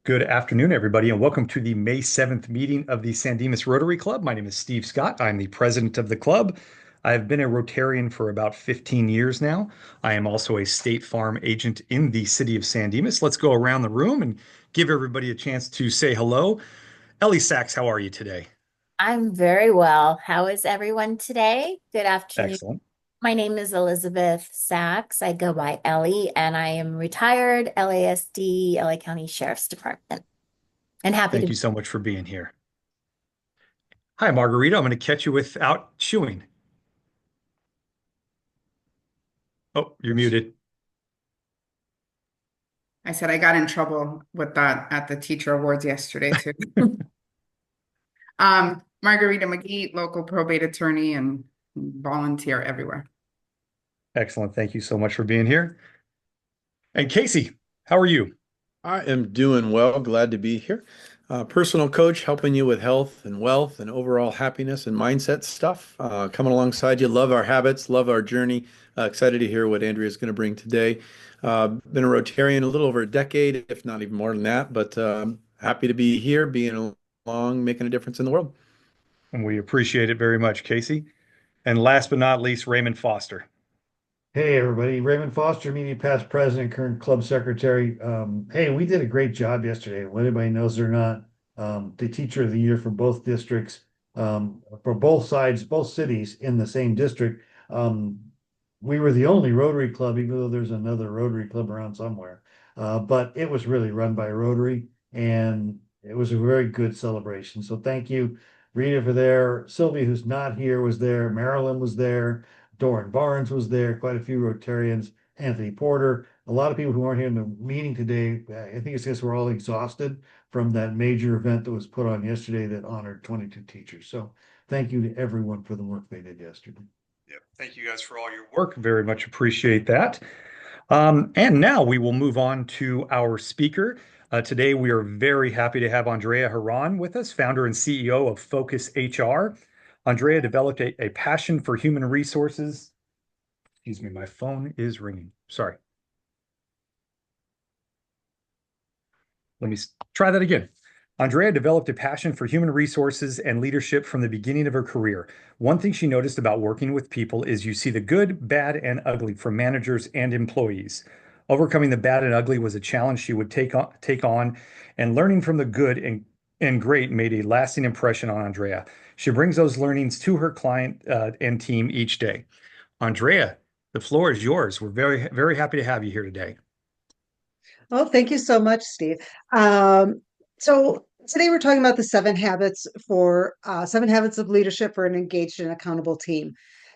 Good afternoon, everybody, and welcome to the May 7th meeting of the San Dimas Rotary Club. My name is Steve Scott. I'm the president of the club. I've been a Rotarian for about 15 years now. I am also a State Farm agent in the city of San Dimas. Let's go around the room and give everybody a chance to say hello. Ellie Sachs, how are you today? I'm very well. How is everyone today? Good afternoon. Excellent. My name is Elizabeth Sachs. I go by Ellie, and I am retired LASD, LA County Sheriff's Department, and happy to Thank you be. so much for being here. Hi, Margarita. I'm going to catch you without chewing. Oh, you're muted. I said I got in trouble with that at the teacher awards yesterday too. Margarita McGee, local probate attorney and volunteer everywhere. Excellent. Thank you so much for being here. And Casey, how are you? I am doing well. Glad to be here. Personal coach helping you with health and wealth and overall happiness and mindset stuff. Coming alongside you. Love our habits, love our journey. Excited to hear what Andrea is going to bring today. Been a Rotarian a little over a decade, if not even more than that, but happy to be here, being along, making a difference in the world. And we appreciate it very much, Casey. And last but not least, Raymond Foster. Hey, everybody. Raymond Foster, immediate past president, current club secretary. Hey, we did a great job yesterday. Whether anybody knows or not, the teacher of the year for both districts, for both sides, both cities in the same district. We were the only Rotary club, even though there's another Rotary club around somewhere. But it was really run by Rotary, and it was a very good celebration. So thank you, Rita, for there. Sylvia, who's not here, was there. Marilyn was there. Doran Barnes was there, quite a few Rotarians, Anthony Porter, a lot of people who aren't here in the meeting today. I think it's because we're all exhausted from that major event that was put on yesterday that honored 22 teachers. So thank you to everyone for the work they did yesterday. Yep. Thank you guys for all your work. Very much appreciate that. And now we will move on to our speaker. Today, we are very happy to have Andrea Herran with us, founder and CEO of Focus HR. Andrea developed a passion for human resources. Excuse me, my phone is ringing. Sorry. Let me try that again. Andrea developed a passion for human resources and leadership from the beginning of her career. One thing she noticed about working with people is you see the good, bad, and ugly from managers and employees. Overcoming the bad and ugly was a challenge she would take on, and learning from the good and great made a lasting impression on Andrea. She brings those learnings to her client and team each day. Andrea, the floor is yours. We're very, very happy to have you here today. Oh, thank you so much, Steve. So today we're talking about the seven habits of leadership for an engaged and accountable team.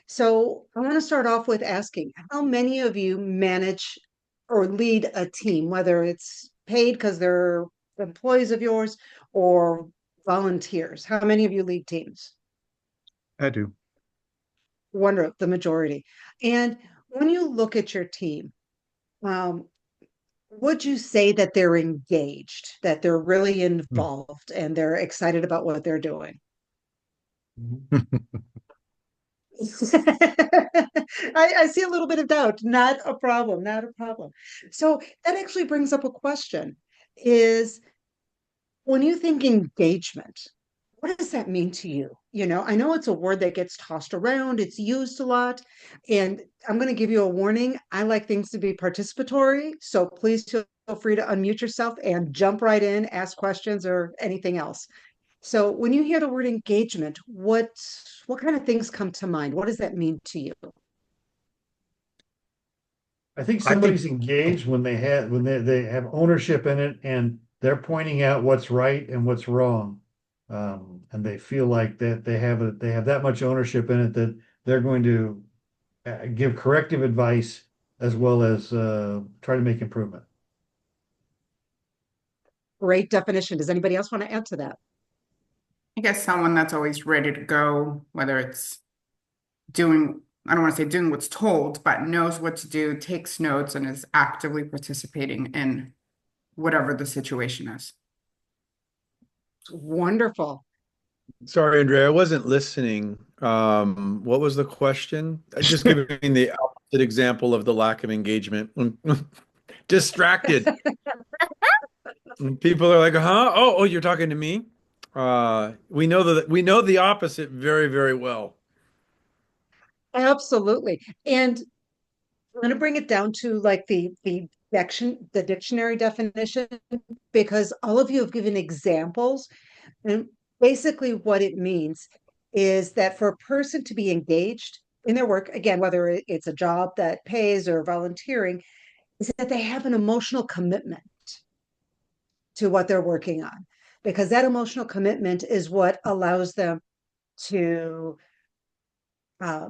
So I want to start off with asking how many of you manage or lead a team, whether it's paid because they're employees of yours or volunteers? How many of you lead teams? I do. Wonder the majority. And when you look at your team, um, would you say that they're engaged, that they're really involved and they're excited about what they're doing? I see a little bit of doubt. Not a problem, not a problem. So that actually brings up a question is when you think engagement, what does that mean to you? You know, I know it's a word that gets tossed around, it's used a lot. And I'm going to give you a warning. I like things to be participatory. So please feel free to unmute yourself and jump right in, ask questions or anything else. So when you hear the word engagement, what kind of things come to mind? What does that mean to you? I think I think somebody's engaged when they have ownership in it and they're pointing out what's right and what's wrong. And they feel like that they have that much ownership in it that they're going to give corrective advice as well as try to make improvement. Great definition. Does anybody else want to add to that? I guess someone that's always ready to go, whether it's doing, I don't want to say doing what's told, but knows what to do, takes notes, and is actively participating in whatever the situation is. Wonderful. Sorry, Andrea, I wasn't listening. What was the question? Just giving the opposite example of the lack of engagement. Distracted. And people are like, huh? Oh, you're talking to me? We know the opposite very, very well. Absolutely. And I'm going to bring it down to like the dictionary definition, because all of you have given examples. And basically what it means is that for a person to be engaged in their work, again, whether it's a job that pays or volunteering, is that they have an emotional commitment to what they're working on, because that emotional commitment is what allows them to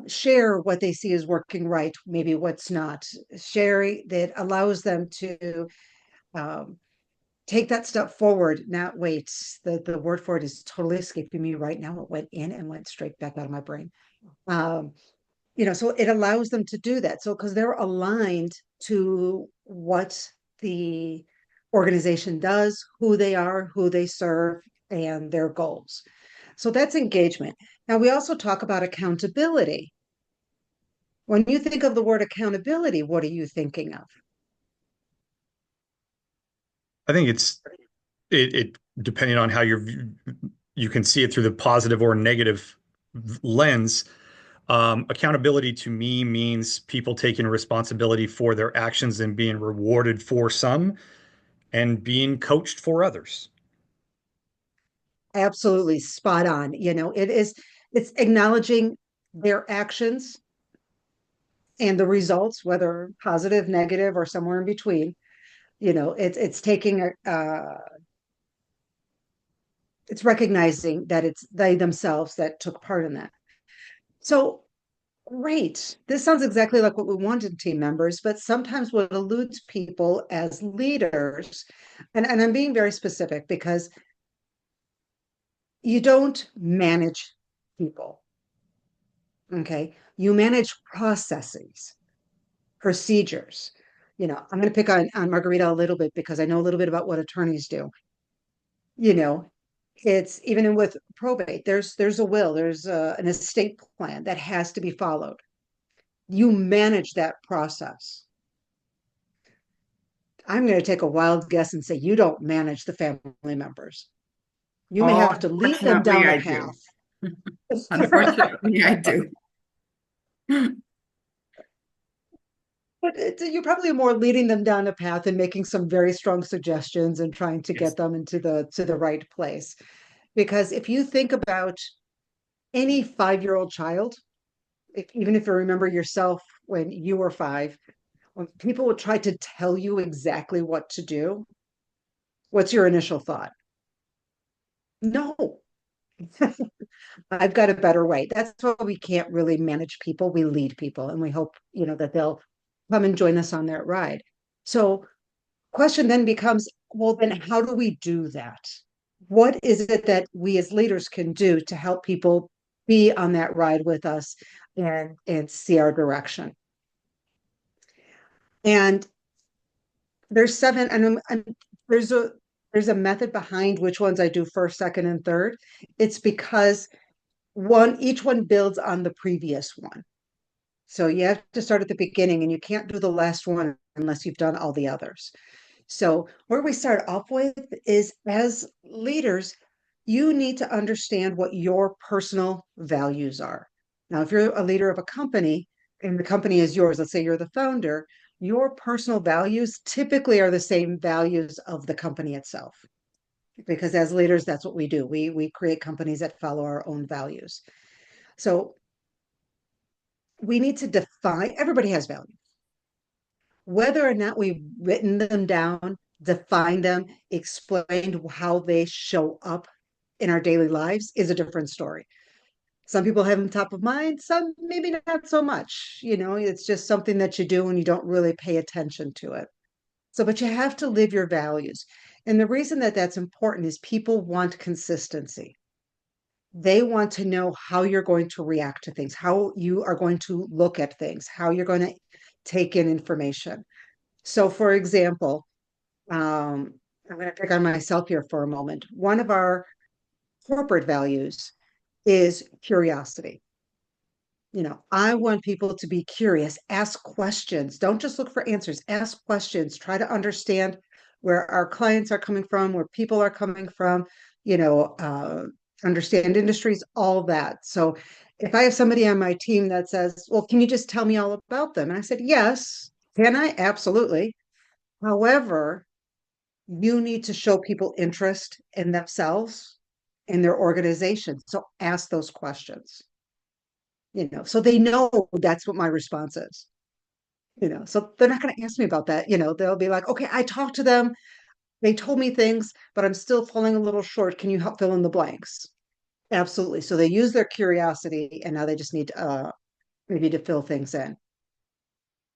share what they see as working right, maybe what's not. Sharing that allows them to um, take that step forward, not wait. The word for it is totally escaping me right now. It went in and went straight back out of my brain. Um, so it allows them to do that. So because they're aligned to what the organization does, who they are, who they serve, and their goals. So that's engagement. Now we also talk about accountability. When you think of the word accountability, what are you thinking of? I think it depending on how you can see it through the positive or negative lens. Accountability to me means people taking responsibility for their actions and being rewarded for some and being coached for others. Absolutely spot on. It's acknowledging their actions and the results, whether positive, negative, or somewhere in between. It's taking it's recognizing that it's they themselves that took part in that. So great. This sounds exactly like what we want in team members, but sometimes what eludes people as leaders, and I'm being very specific because you don't manage people. Okay. You manage processes, procedures. I'm going to pick on Margarita a little bit because I know a little bit about what attorneys do. You know, it's even with probate, there's a will, there's an estate plan that has to be followed. You manage that process. I'm going to take a wild guess and say you don't manage the family members. You may Oh, have to lead them unfortunately, down a I path. do. Unfortunately, I do. But you're probably more leading them down a path and making some very strong suggestions and trying to Yes. get them into the right place. Because if you think about any 5-year-old child, even if you remember yourself when you were 5, when people would try to tell you exactly what to do, what's your initial thought? No, I've got a better way. That's why we can't really manage people. We lead people, and we hope, that they'll come and join us on that ride. So question then becomes, well, then how do we do that? What is it that we as leaders can do to help people be on that ride with us and see our direction? And there's 7, and there's a method behind which ones I do first, second, and third. It's because each one builds on the previous one. So you have to start at the beginning, and you can't do the last one unless you've done all the others. So where we start off with is, as leaders, you need to understand what your personal values are. Now, if you're a leader of a company and the company is yours, let's say you're the founder, your personal values typically are the same values of the company itself. Because as leaders, that's what we do. We create companies that follow our own values. So we need to define, everybody has value. Whether or not we've written them down, defined them, explained how they show up in our daily lives is a different story. Some people have them top of mind, some maybe not so much. It's just something that you do and you don't really pay attention to it. So, but you have to live your values. And the reason that that's important is people want consistency. They want to know how you're going to react to things, how you are going to look at things, how you're going to take in information. So, for example, I'm going to pick on myself here for a moment. One of our corporate values is curiosity. I want people to be curious, ask questions. Don't just look for answers, ask questions, try to understand where our clients are coming from, where people are coming from, you know, understand industries, all that. So if I have somebody on my team that says, well, can you just tell me all about them? And I said, yes, can I? Absolutely. However, you need to show people interest in themselves, in their organization. So ask those questions, so they know that's what my response is. So they're not going to ask me about that. They'll be like, okay, I talked to them. They told me things, but I'm still falling a little short. Can you help fill in the blanks? Absolutely. So they use their curiosity and now they just need maybe to fill things in.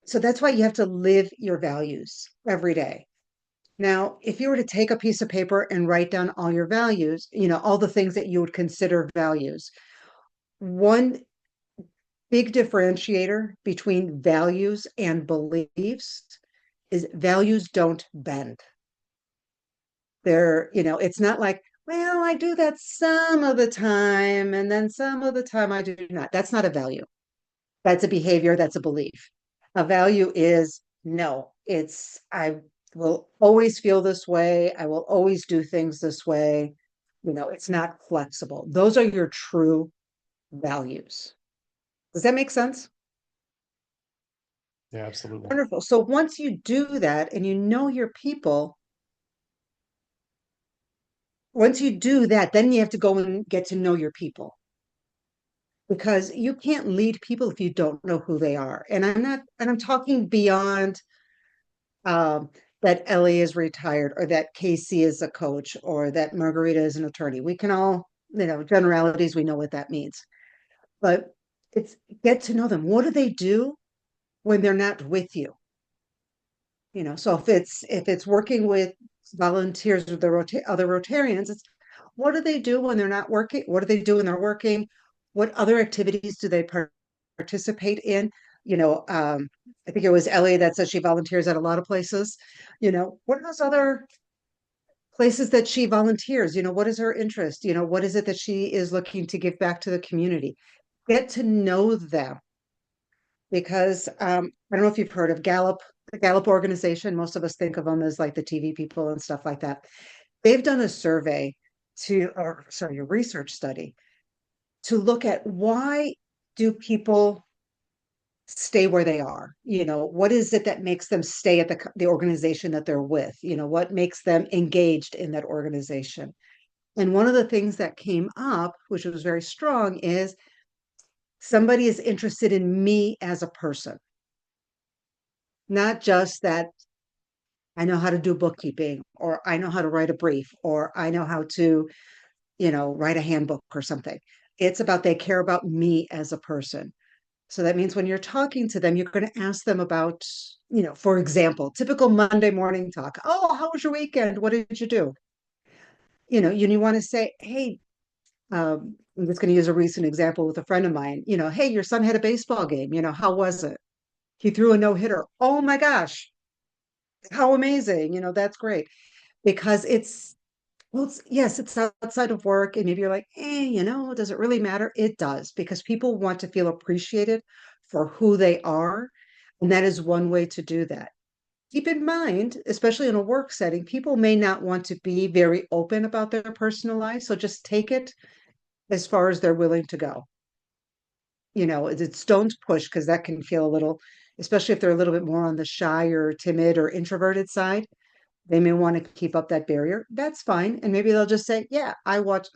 So that's why you have to live your values every day. Now, if you were to take a piece of paper and write down all your values, all the things that you would consider values, one big differentiator between values and beliefs is values don't bend. It's not like, well, I do that some of the time, and then some of the time I do not. That's not a value. That's a behavior, that's a belief. A value is no, I will always feel this way. I will always do things this way. It's not flexible. Those are your true values. Does that make sense? Yeah, absolutely. Wonderful. So once you do that and you know your people, once you do that, then you have to go and get to know your people because you can't lead people if you don't know who they are. And I'm talking beyond um, that Ellie is retired or that Casey is a coach or that Margarita is an attorney. We can all, generalities, we know what that means. But it's get to know them. What do they do when they're not with you? So if it's working with volunteers or the other Rotarians, it's what do they do when they're not working? What do they do when they're working? What other activities do they participate in? I think it was Ellie that said she volunteers at a lot of places. What are those other places that she volunteers? What is her interest? What is it that she is looking to give back to the community? Get to know them because I don't know if you've heard of Gallup, the Gallup organization. Most of us think of them as like the TV people and stuff like that. They've done a survey a research study to look at why do people stay where they are? What is it that makes them stay at the organization that they're with? What makes them engaged in that organization? And one of the things that came up, which was very strong, is somebody is interested in me as a person, not just that I know how to do bookkeeping or I know how to write a brief or I know how to, write a handbook or something. It's about they care about me as a person. So that means when you're talking to them, you're going to ask them about, for example, typical Monday morning talk. Oh, how was your weekend? What did you do? You want to say, hey, I'm just going to use a recent example with a friend of mine. Hey, your son had a baseball game. How was it? He threw a no-hitter. Oh my gosh, how amazing. That's great. Because yes, it's outside of work. And maybe you're like, does it really matter? It does, because people want to feel appreciated for who they are. And that is one way to do that. Keep in mind, especially in a work setting, people may not want to be very open about their personal life. So just take it as far as they're willing to go. It's don't push because that can feel a little, especially if they're a little bit more on the shy or timid or introverted side. They may want to keep up that barrier. That's fine. And maybe they'll just say, yeah,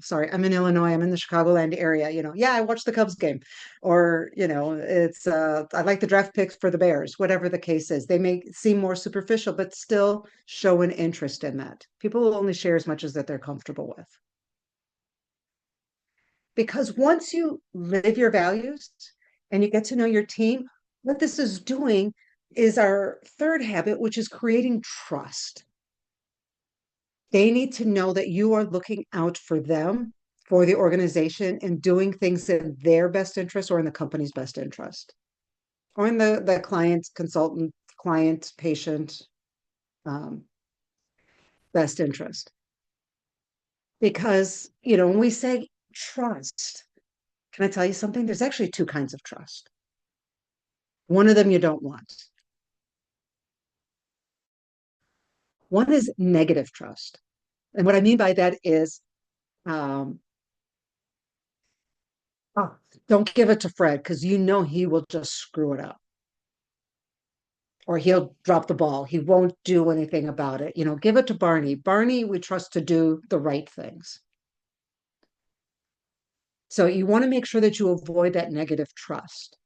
sorry, I'm in Illinois. I'm in the Chicagoland area. Yeah, I watched the Cubs game. Or, I like the draft picks for the Bears, whatever the case is. They may seem more superficial, but still show an interest in that. People will only share as much as that they're comfortable with. Because once you live your values and you get to know your team, what this is doing is our third habit, which is creating trust. They need to know that you are looking out for them, for the organization, and doing things in their best interest or in the company's best interest, or in the client, consultant, client, patient um, best interest. Because, when we say trust, can I tell you something? There's actually two kinds of trust. One of them you don't want. One is negative trust. And what I mean by that is, um, oh, don't give it to Fred because you know he will just screw it up or he'll drop the ball. He won't do anything about it. Give it to Barney. Barney, we trust to do the right things. So you want to make sure that you avoid that negative trust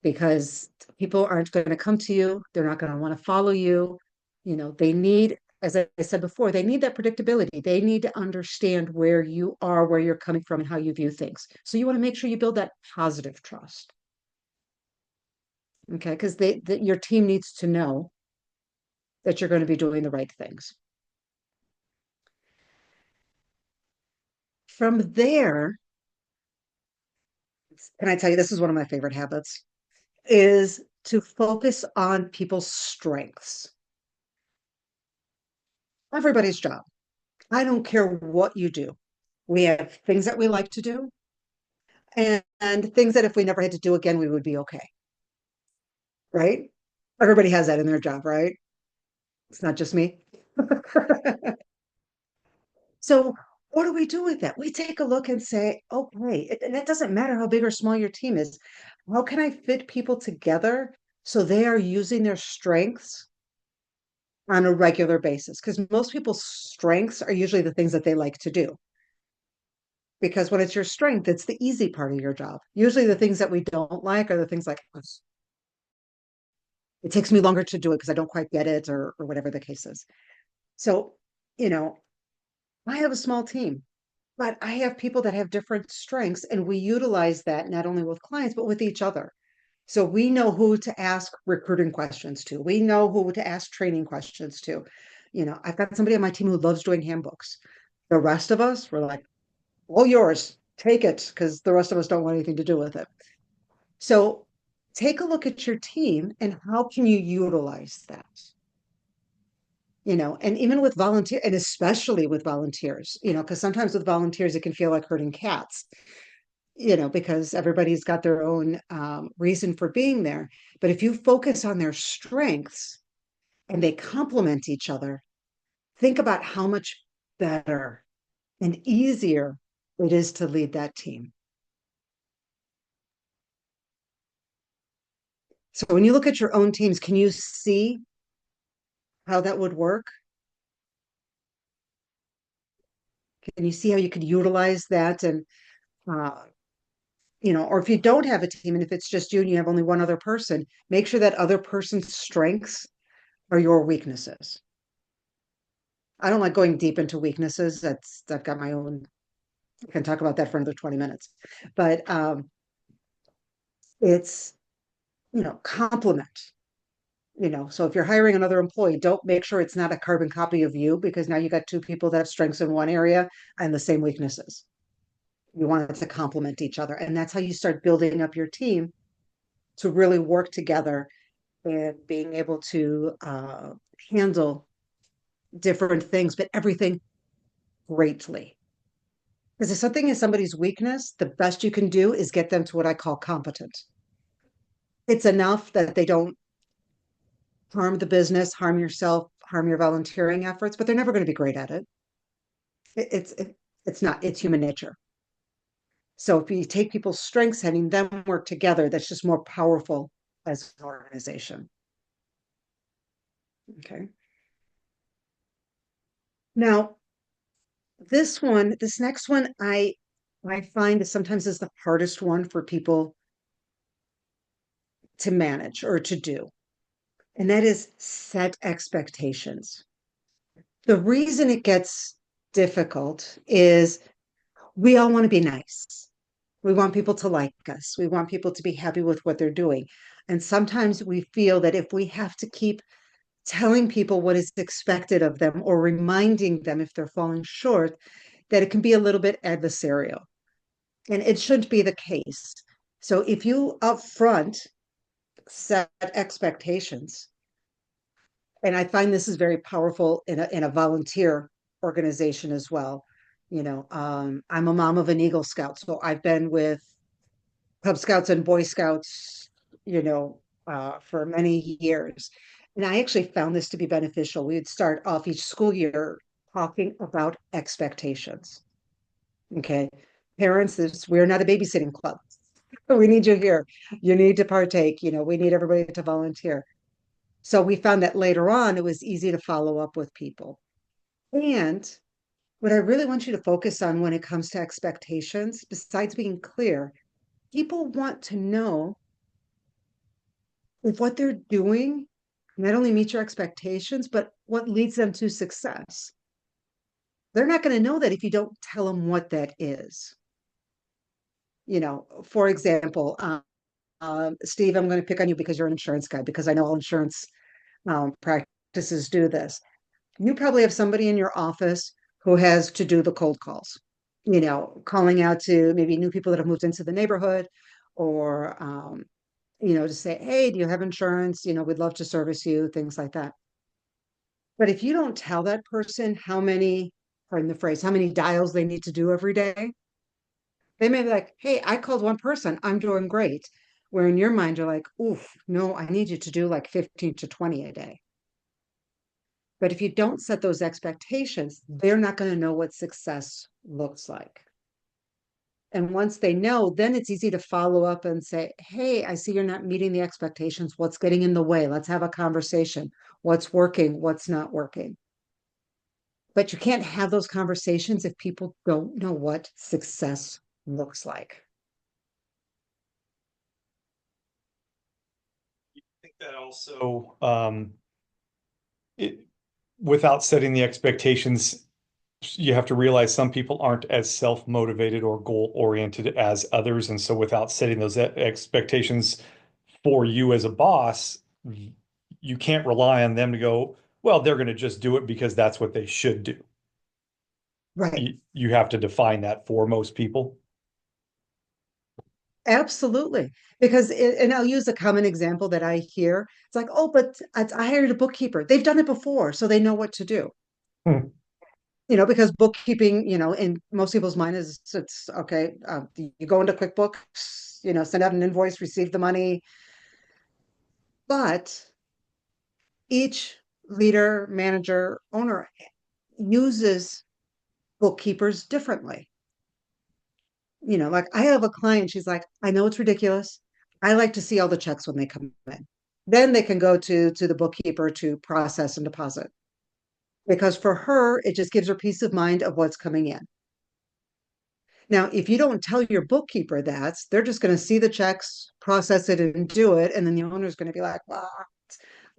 because people aren't going to come to you. They're not going to want to follow you. They need, as I said before, they need that predictability. They need to understand where you are, where you're coming from, and how you view things. So you want to make sure you build that positive trust. Okay, because your team needs to know that you're going to be doing the right things. From there, can I tell you, this is one of my favorite habits, is to focus on people's strengths. Everybody's job. I don't care what you do. We have things that we like to do and things that if we never had to do again, we would be okay. Right? Everybody has that in their job, right? It's not just me. So what do we do with that? We take a look and say, okay, and it doesn't matter how big or small your team is. How can I fit people together so they are using their strengths on a regular basis? Because most people's strengths are usually the things that they like to do. Because when it's your strength, it's the easy part of your job. Usually the things that we don't like are the things like, it takes me longer to do it because I don't quite get it or whatever the case is. So, you know, I have a small team, but I have people that have different strengths and we utilize that not only with clients, but with each other. So we know who to ask recruiting questions to. We know who to ask training questions to. I've got somebody on my team who loves doing handbooks. The rest of us, we're like, all yours, take it, because the rest of us don't want anything to do with it. So take a look at your team and how can you utilize that? And even with volunteer, and especially with volunteers, because sometimes with volunteers, it can feel like herding cats, because everybody's got their own reason for being there. But if you focus on their strengths and they complement each other, think about how much better and easier it is to lead that team. So when you look at your own teams, can you see how that would work? Can you see how you could utilize that and or if you don't have a team and if it's just you and you have only one other person, make sure that other person's strengths are your weaknesses. I don't like going deep into weaknesses. I've got my own, I can talk about that for another 20 minutes. But it's, complement. So if you're hiring another employee, don't make sure it's not a carbon copy of you because now you got two people that have strengths in one area and the same weaknesses. You want it to complement each other. And that's how you start building up your team to really work together and being able to handle different things, but everything greatly. Because if something is somebody's weakness, the best you can do is get them to what I call competent. It's enough that they don't harm the business, harm yourself, harm your volunteering efforts, but they're never going to be great at it. It's not, it's human nature. So if you take people's strengths, having them work together, that's just more powerful as an organization. Okay. Now, this next one, I find sometimes is the hardest one for people to manage or to do. And that is set expectations. The reason it gets difficult is we all want to be nice. We want people to like us. We want people to be happy with what they're doing. And sometimes we feel that if we have to keep telling people what is expected of them or reminding them if they're falling short, that it can be a little bit adversarial. And it shouldn't be the case. So if you upfront set expectations, and I find this is very powerful in a volunteer organization as well. I'm a mom of an Eagle Scout, so I've been with Cub Scouts and Boy Scouts, for many years. And I actually found this to be beneficial. We would start off each school year talking about expectations. Okay. Parents, we're not a babysitting club. We need you here. You need to partake. We need everybody to volunteer. So we found that later on, it was easy to follow up with people. And what I really want you to focus on when it comes to expectations, besides being clear, people want to know if what they're doing not only meets your expectations, but what leads them to success. They're not going to know that if you don't tell them what that is. For example, Steve, I'm going to pick on you because you're an insurance guy, because I know all insurance practices do this. You probably have somebody in your office who has to do the cold calls, calling out to maybe new people that have moved into the neighborhood, or, to say, hey, do you have insurance? We'd love to service you, things like that. But if you don't tell that person pardon the phrase, how many dials they need to do every day, they may be like, hey, I called one person, I'm doing great. Where in your mind, you're like, oof, no, I need you to do like 15 to 20 a day. But if you don't set those expectations, they're not going to know what success looks like. And once they know, then it's easy to follow up and say, hey, I see you're not meeting the expectations. What's getting in the way? Let's have a conversation. What's working? What's not working? But you can't have those conversations if people don't know what success looks like. I think that also, without setting the expectations, you have to realize some people aren't as self-motivated or goal-oriented as others. And so without setting those expectations for you as a boss, you can't rely on them to go, well, they're going to just do it because that's what they should do. Right. You have to define that for most people. Absolutely. And I'll use a common example that I hear. It's like, oh, but I hired a bookkeeper. They've done it before, so they know what to do. Hmm. Because bookkeeping, in most people's mind is it's okay. You go into QuickBooks, send out an invoice, receive the money. But each leader, manager, owner uses bookkeepers differently. Like I have a client, she's like, I know it's ridiculous. I like to see all the checks when they come in. Then they can go to the bookkeeper to process and deposit. Because for her, it just gives her peace of mind of what's coming in. Now, if you don't tell your bookkeeper that, they're just going to see the checks, process it, and do it. And then the owner's going to be like, well,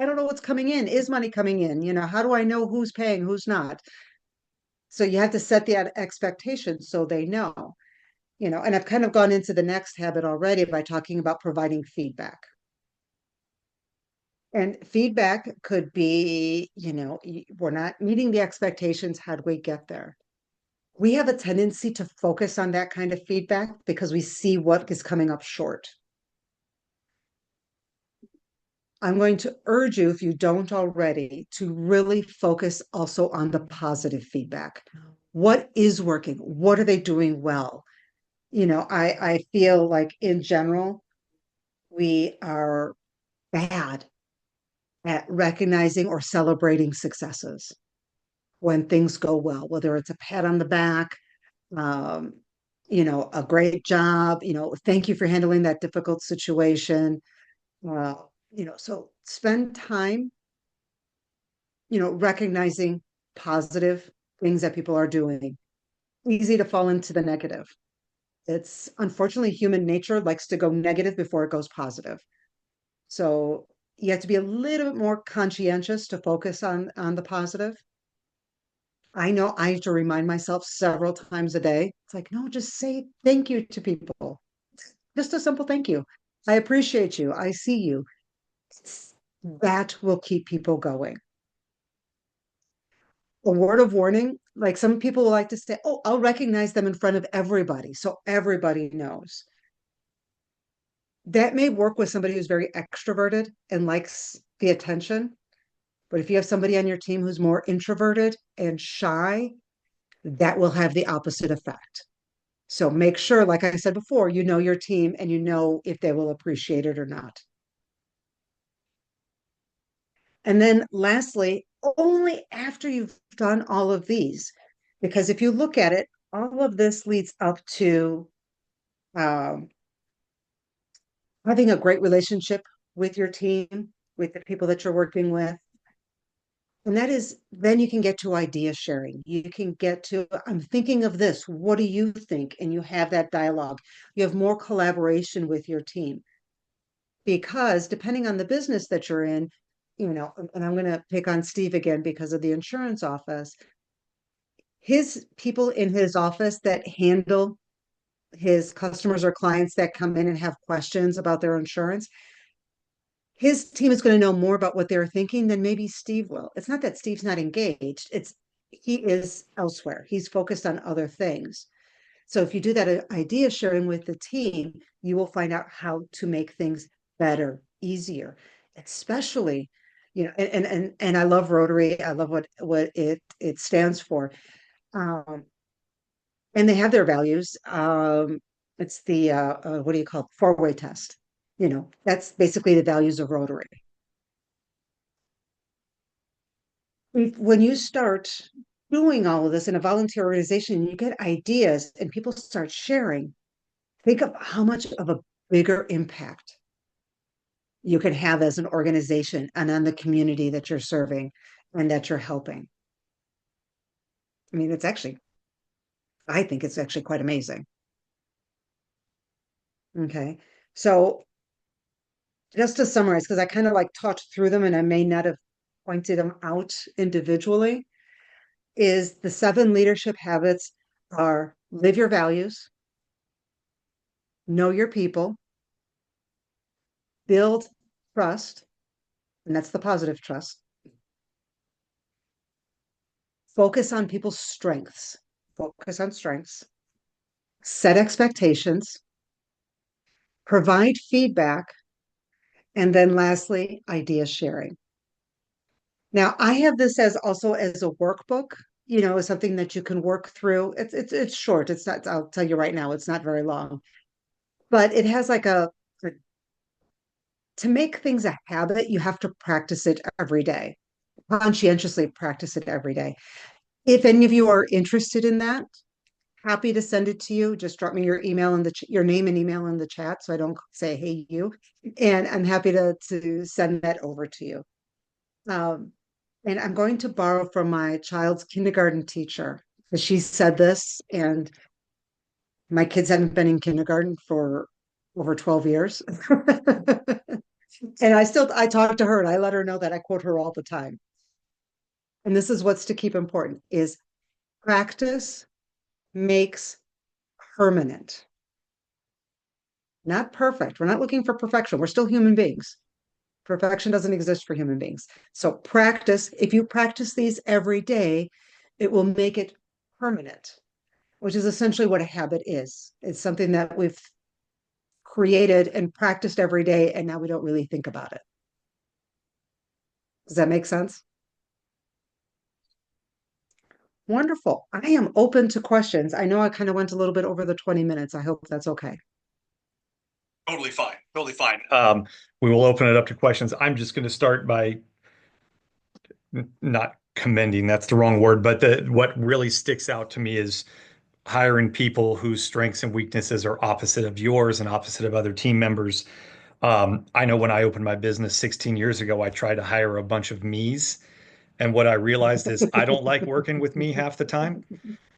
I don't know what's coming in. Is money coming in? How do I know who's paying, who's not? So you have to set the expectations so they know. And I've kind of gone into the next habit already by talking about providing feedback. And feedback could be, we're not meeting the expectations. How do we get there? We have a tendency to focus on that kind of feedback because we see what is coming up short. I'm going to urge you, if you don't already, to really focus also on the positive feedback. What is working? What are they doing well? I feel like in general, we are bad at recognizing or celebrating successes when things go well, whether it's a pat on the back, um, a great job, thank you for handling that difficult situation. So spend time, recognizing positive things that people are doing. Easy to fall into the negative. It's unfortunately human nature likes to go negative before it goes positive. So you have to be a little bit more conscientious to focus on the positive. I know I have to remind myself several times a day. It's like, no, just say thank you to people. Just a simple thank you. I appreciate you. I see you. That will keep people going. A word of warning, like some people like to say, oh, I'll recognize them in front of everybody. So everybody knows. That may work with somebody who's very extroverted and likes the attention. But if you have somebody on your team who's more introverted and shy, that will have the opposite effect. So make sure, like I said before, you know your team and you know if they will appreciate it or not. And then lastly, only after you've done all of these, because if you look at it, all of this leads up to um, having a great relationship with your team, with the people that you're working with. And that is, then you can get to idea sharing. You can get to, I'm thinking of this. What do you think? And you have that dialogue. You have more collaboration with your team because depending on the business that you're in, and I'm going to pick on Steve again because of the insurance office, his people in his office that handle his customers or clients that come in and have questions about their insurance, his team is going to know more about what they're thinking than maybe Steve will. It's not that Steve's not engaged, it's he is elsewhere. He's focused on other things. So if you do that idea sharing with the team, you will find out how to make things better, easier, especially, and I love Rotary. I love what it stands for. Um, and they have their values. It's the what do you call it? Four-way test. That's basically the values of Rotary. When you start doing all of this in a volunteer organization, you get ideas and people start sharing. Think of how much of a bigger impact you can have as an organization and on the community that you're serving and that you're helping. I mean, I think it's actually quite amazing. Okay. So just to summarize, because I kind of like talked through them and I may not have pointed them out individually, is the 7 leadership habits are live your values, know your people, build trust, and that's the positive trust. Focus on people's strengths, focus on strengths, set expectations, provide feedback, and then lastly, idea sharing. Now, I have this as also as a workbook, something that you can work through. It's short. It's not, I'll tell you right now, it's not very long, but it has like to make things a habit, you have to practice it every day, conscientiously practice it every day. If any of you are interested in that, happy to send it to you. Just drop me your email in your name and email in the chat so I don't say, hey, you. And I'm happy to send that over to you. And I'm going to borrow from my child's kindergarten teacher because she said this, and my kids haven't been in kindergarten for over 12 years. And I talk to her and I let her know that I quote her all the time. And this is what's to keep important is practice makes permanent. Not perfect. We're not looking for perfection. We're still human beings. Perfection doesn't exist for human beings. So if you practice these every day, it will make it permanent, which is essentially what a habit is. It's something that we've created and practiced every day, and now we don't really think about it. Does that make sense? Wonderful. I am open to questions. I know I kind of went a little bit over the 20 minutes. I hope that's okay. Totally fine. Totally fine. We will open it up to questions. I'm just going to start by not commending, that's the wrong word, but what really sticks out to me is hiring people whose strengths and weaknesses are opposite of yours and opposite of other team members. I know when I opened my business 16 years ago, I tried to hire a bunch of me's. And what I realized is I don't like working with me half the time.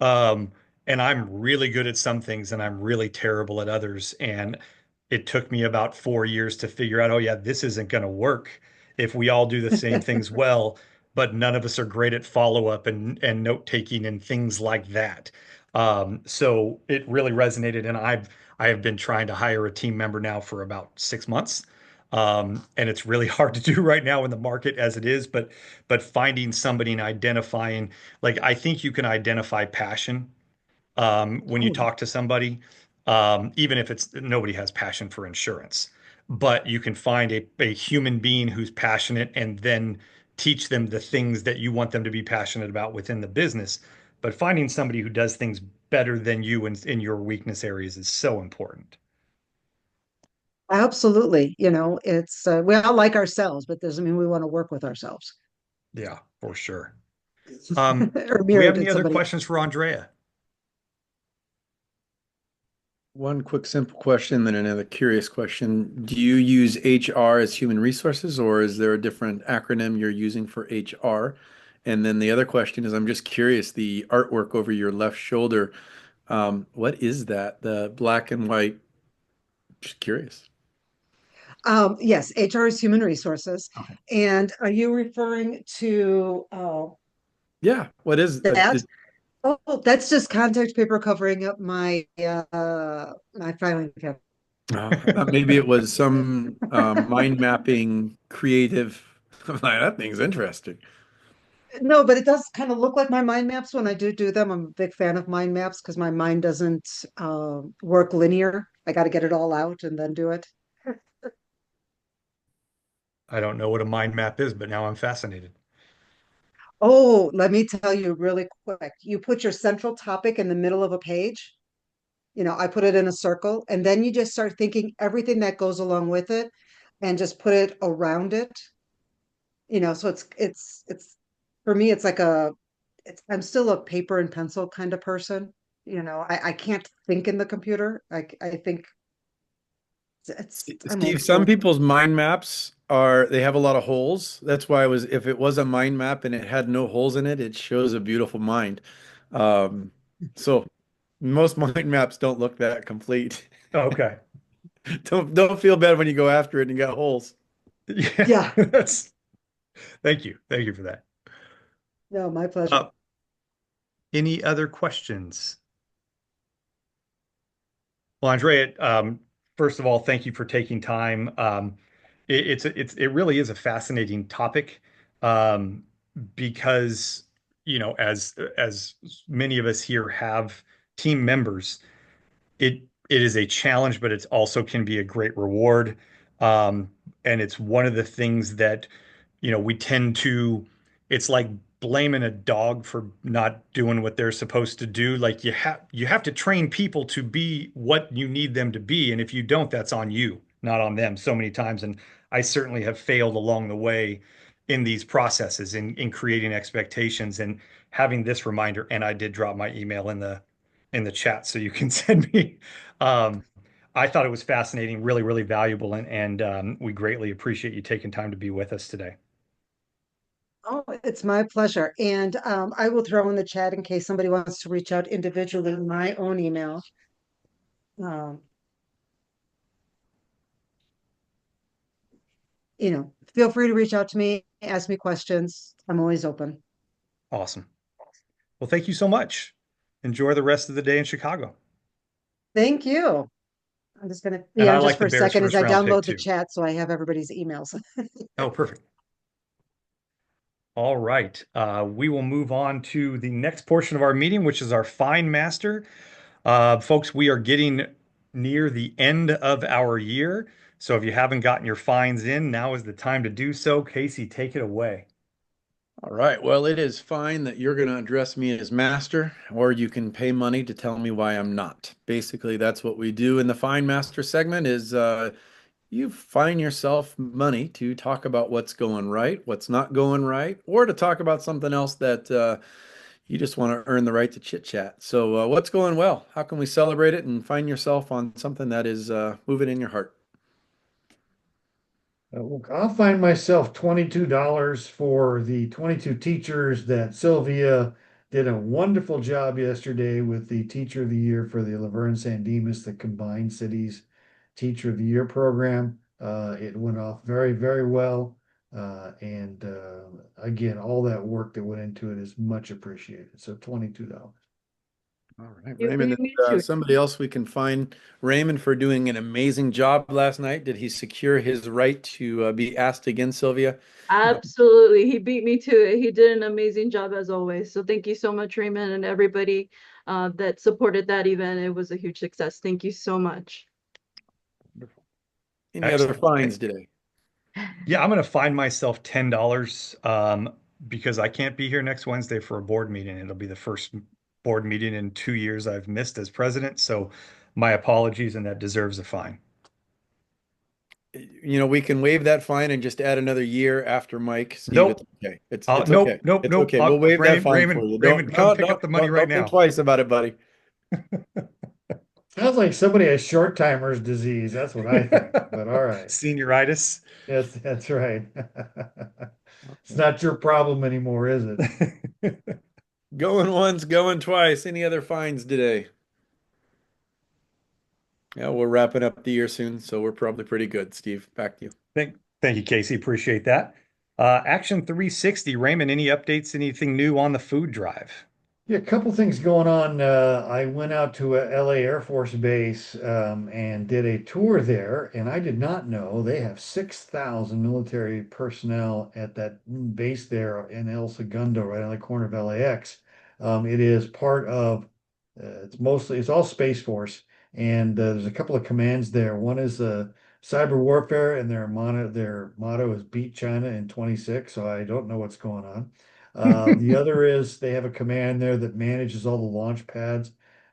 Um, and I'm really good at some things and I'm really terrible at others. And it took me about 4 years to figure out, oh yeah, this isn't going to work if we all do the same things well, but none of us are great at follow-up and note taking and things like that. So it really resonated, and I have been trying to hire a team member now for about 6 months. And it's really hard to do right now in the market as it is, but finding somebody and identifying, like I think you can identify passion when you talk to somebody, even if it's nobody has passion for insurance, but you can find a human being who's passionate and then teach them the things that you want them to be passionate about within the business. But finding somebody who does things better than you in your weakness areas is so important. Absolutely. It's we all like ourselves, but doesn't mean we want to work with ourselves Yeah, for sure. or Do we mirror have it any in other somebody else. questions for Andrea? One quick simple question, then another curious question. Do you use HR as human resources, or is there a different acronym you're using for HR? And then the other question is, I'm just curious, the artwork over your left shoulder, what is that? The black and white, just curious. Yes, HR is human resources. Okay. And are you referring to Yeah, what is that? Oh, that's just contact paper covering up my filing cabinet. I thought maybe it was some mind mapping creative. I'm like, that thing's interesting. No, but it does kind of look like my mind maps when I do them. I'm a big fan of mind maps because my mind doesn't work linear. I got to get it all out and then do it. I don't know what a mind map is, but now I'm fascinated. Oh, let me tell you really quick. You put your central topic in the middle of a page. I put it in a circle, and then you just start thinking everything that goes along with it and just put it around it. So it's for me, it's like I'm still a paper and pencil kind of person. I can't think in the computer. I think I'm old Steve, some school. people's mind maps are they have a lot of holes. That's why if it was a mind map and it had no holes in it, it shows a beautiful mind. Um, so most mind maps don't look that complete. Okay. Don't feel bad when you go after it and you got holes. Yeah, Yeah, that's thank you. Thank you for that. no, my pleasure. Uh, any other questions? Well, Andrea, first of all, thank you for taking time. It really is a fascinating topic, um, because as many of us here have team members, it is a challenge, but it also can be a great reward. Um, and it's one of the things that, we tend to, it's like blaming a dog for not doing what they're supposed to do. Like you have to train people to be what you need them to be. And if you don't, that's on you, not on them so many times. And I certainly have failed along the way in these processes in creating expectations and having this reminder. And I did drop my email in the chat so you can send me. Um, I thought it was fascinating, really, really valuable, and we greatly appreciate you taking time to be with us today. Oh, it's my pleasure. And I will throw in the chat in case somebody wants to reach out individually, my own email. Um, Feel free to reach out to me, ask me questions. I'm always open. Awesome. Well, thank you so much. Enjoy the rest of the day in Chicago. Thank you. I'm just going to be And I on just like for the a Bears second as first I round pick download the too. chat so I have everybody's emails. Oh, perfect. All right. We will move on to the next portion of our meeting, which is our Fine Master. Folks, we are getting near the end of our year. So if you haven't gotten your fines in, now is the time to do so. Casey, take it away. All right. Well, it is fine that you're going to address me as master, or you can pay money to tell me why I'm not. Basically, that's what we do in the Fine Master segment is you find yourself money to talk about what's going right, what's not going right, or to talk about something else that you just want to earn the right to chit chat. So, what's going well? How can we celebrate it and find yourself on something that is moving in your heart? I'll find myself $22 for the 22 teachers that Sylvia did a wonderful job yesterday with the Teacher of the Year for the Laverne San Dimas, the Combined Cities Teacher of the Year program. It went off very, very well. And again, all that work that went into it is much appreciated. So $22. All right, You Raymond, beat is me to it. somebody else we can find Raymond for doing an amazing job last night? Did he secure his right to be asked again, Sylvia? Absolutely. He beat me to it. He did an amazing job as always. So thank you so much, Raymond, and everybody that supported that event. It was a huge success. Thank you so much. Wonderful. Any other Excellent. finds today? Yeah, I'm going to find myself $10 because I can't be here next Wednesday for a board meeting. It'll be the first board meeting in 2 years I've missed as president. So my apologies, and that deserves a fine. we can waive that fine and just add another year after Mike, Steve. It's Nope. okay. It's Nope, okay. nope, It's nope. okay. We'll waive that fine for Raymond, you. Raymond, come pick up the money right Don't think now. twice about it, buddy. Sounds like somebody has short timer's disease. That's what I think. But all right. Senioritis. Yes, that's right. It's not your problem anymore, is it? Going once, going twice. Any other fines today? Yeah, we're wrapping up the year soon, so we're probably pretty good. Steve, back to you. Thank you, Casey. Appreciate that. Action 360, Raymond, any updates, anything new on the food drive? Yeah, a couple things going on. I went out to a LA Air Force Base and did a tour there, and I did not know they have 6,000 military personnel at that base there in El Segundo, right on the corner of LAX. It is part of, it's all Space Force, and there's a couple of commands there. One is cyber warfare, and their motto is beat China in 26, so I don't know what's going on. The other is they have a command there that manages all the launch pads.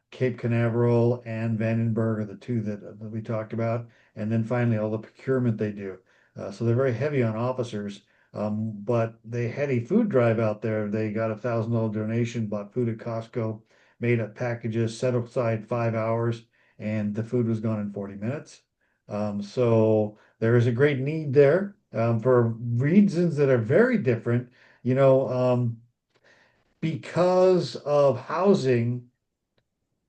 Cape Canaveral and Vandenberg are the two that we talked about. And then finally, all the procurement they do. So they're very heavy on officers. But they had a food drive out there. They got $1,000 donation, bought food at Costco, made up packages, set aside 5 hours, and the food was gone in 40 minutes. So there is a great need there for reasons that are very different. You know, because of housing,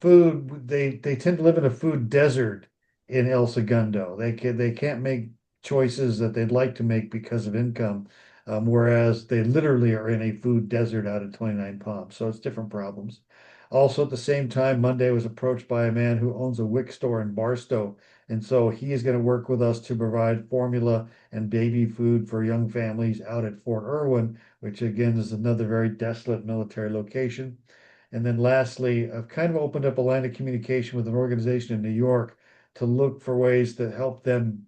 food, they tend to live in a food desert in El Segundo. They can't make choices that they'd like to make because of income, whereas they literally are in a food desert out at 29 Palms. So it's different problems. Also, at the same time, Monday was approached by a man who owns a WIC store in Barstow. And so he is going to work with us to provide formula and baby food for young families out at Fort Irwin, which again is another very desolate military location. And then lastly, I've kind of opened up a line of communication with an organization in New York to look for ways to help them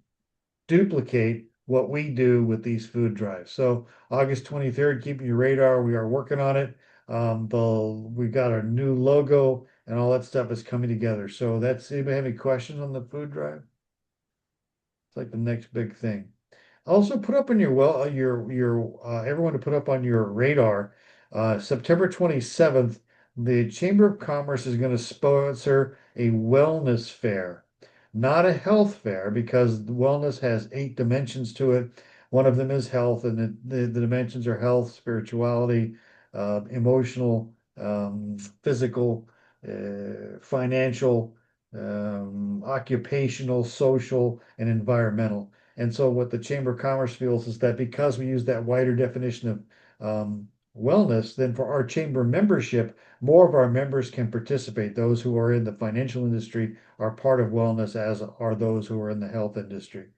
duplicate what we do with these food drives. So August 23rd, keep your radar. We are working on it. We got our new logo and all that stuff is coming together. So anybody have any questions on the food drive? It's like the next big thing. Also put up on everyone to put up on your radar, September 27th, the Chamber of Commerce is going to sponsor a wellness fair, not a health fair, because wellness has 8 dimensions to it. One of them is health, and the dimensions are health, spirituality, emotional, physical, financial, occupational, social, and environmental. And so what the Chamber of Commerce feels is that because we use that wider definition of wellness, then for our chamber membership, more of our members can participate. Those who are in the financial industry are part of wellness, as are those who are in the health industry.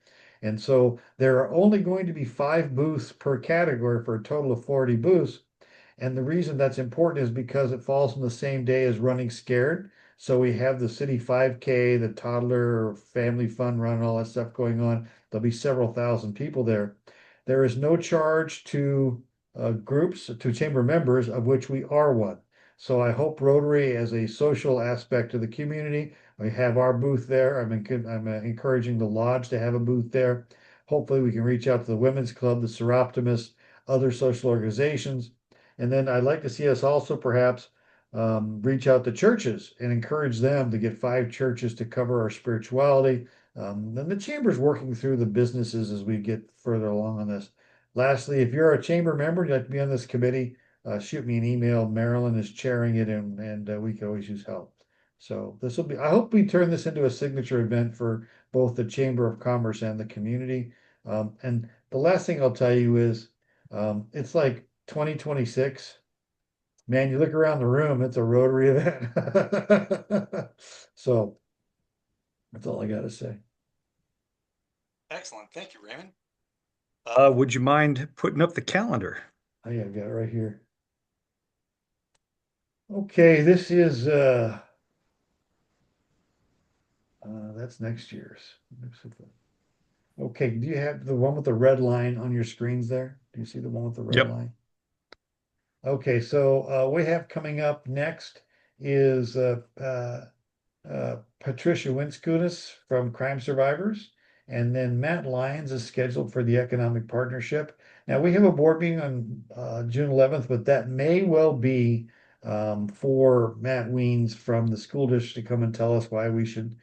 And so there are only going to be 5 booths per category for a total of 40 booths. And the reason that's important is because it falls on the same day as Running Scared. So we have the City 5K, the toddler family fun run, all that stuff going on. There'll be several thousand people there. There is no charge to groups, to chamber members, of which we are one. So I hope Rotary, as a social aspect of the community, we have our booth there. I'm encouraging the lodge to have a booth there. Hopefully, we can reach out to the Women's Club, the Seroptimists, other social organizations. And then I'd like to see us also perhaps reach out to churches and encourage them to get 5 churches to cover our spirituality. Then the chamber's working through the businesses as we get further along on this. Lastly, if you're a chamber member, you'd like to be on this committee, shoot me an email. Marilyn is chairing it, and we can always use help. So I hope we turn this into a signature event for both the Chamber of Commerce and the community. And the last thing I'll tell you is it's like 2026. Man, you look around the room, it's a Rotary event. So that's all I got to say. Excellent. Thank you, Raymond. Would you mind putting up the calendar? Oh, yeah, I've got it right here. Okay, this is that's next year's. Okay, do you have the one with the red line on your screens there? Do you see the one with the red Yep. line? Okay, so we have coming up next is Patricia Winskunis from Crime Survivors, And then Matt Lyons is scheduled for the Economic Partnership. Now, we have a board meeting on June 11th, but that may well be for Matt Weens from the school district to come and tell us why we should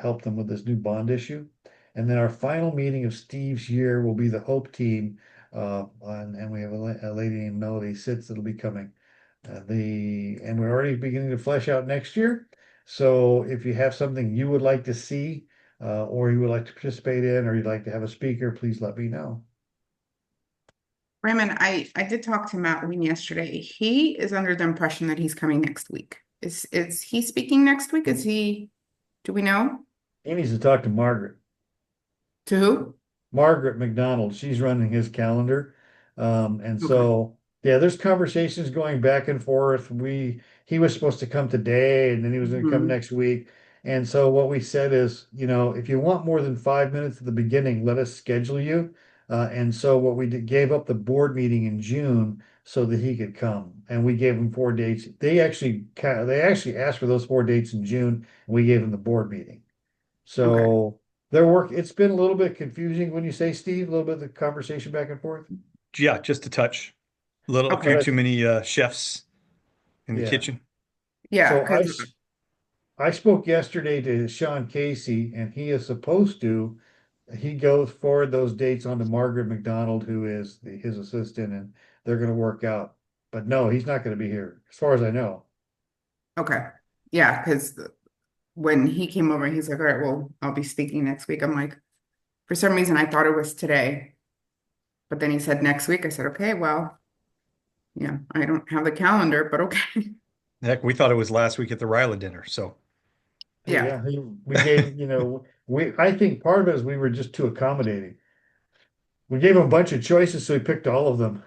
help them with this new bond issue. And then our final meeting of Steve's year will be the Hope Team. And we have a lady named Melody Sitz that'll be coming. And we're already beginning to flesh out next year. So if you have something you would like to see, or you would like to participate in, or you'd like to have a speaker, please let me know. Raymond, I did talk to Matt Ween yesterday. He is under the impression that he's coming next week. Is he speaking next week? Do we know? He needs to talk to Margaret. To who? Margaret McDonald. She's running his calendar. And Okay. so, yeah, there's conversations going back and forth. He was supposed to come today and then he was going to come Mhm. next week. And so what we said is, if you want more than 5 minutes at the beginning, let us schedule you. And so what we did, gave up the board meeting in June so that he could come. And we gave him 4 dates. They actually asked for those 4 dates in June, and we gave them the board meeting. So it's been a little bit confusing when you say, Steve, a little bit of the conversation back and forth. Yeah, just a touch. A Okay. few too many chefs in the Yeah. kitchen. Yeah, So 'cause I spoke yesterday to Sean Casey, and he goes forward those dates onto Margaret McDonald, who is his assistant, and they're going to work out. But no, he's not going to be here, as far as I know. okay. Yeah, because when he came over, he's like, all right, well, I'll be speaking next week. I'm like, for some reason, I thought it was today. But then he said next week. I said, okay, well, yeah, I don't have the calendar, but okay. Heck, we thought it was last week at the Ryla dinner. So Yeah. We gave, I think part of it is we were just too accommodating. We gave him a bunch of choices, so he picked all of them.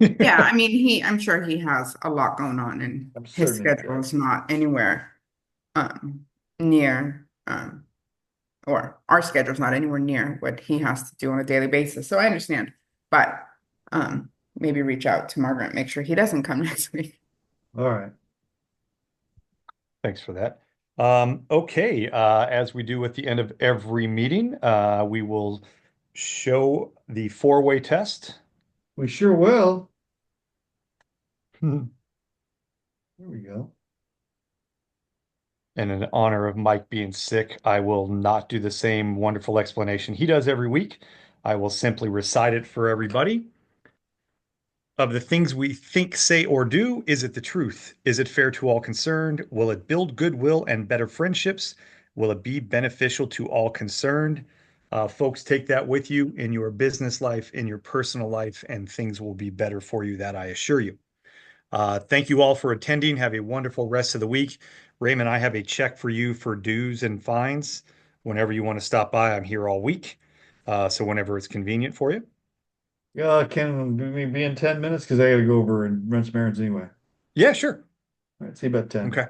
Yeah, I mean, I'm sure he has a lot going on and I'm his certain he schedule does. is not anywhere near or our schedule's not anywhere near what he has to do on a daily basis. So I understand. But maybe reach out to Margaret, make sure he doesn't come next week. All right. thanks for that. Okay, as we do at the end of every meeting, we will show the four-way test. We sure will. There we go. And in honor of Mike being sick, I will not do the same wonderful explanation he does every week. I will simply recite it for everybody. Of the things we think, say, or do, is it the truth? Is it fair to all concerned? Will it build goodwill and better friendships? Will it be beneficial to all concerned? Folks, take that with you in your business life, in your personal life, and things will be better for you, that I assure you. Thank you all for attending. Have a wonderful rest of the week. Raymond, I have a check for you for dues and fines. Whenever you want to stop by, I'm here all week. So whenever it's convenient for you. Can we be in 10 minutes? Because I got to go over and run some errands anyway. Yeah, sure. All right, see you about 10. Okay.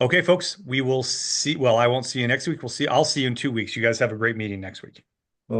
Okay, folks, we will see. Well, I won't see you next week. I'll see you in 2 weeks. You guys have a great meeting next week. Bye.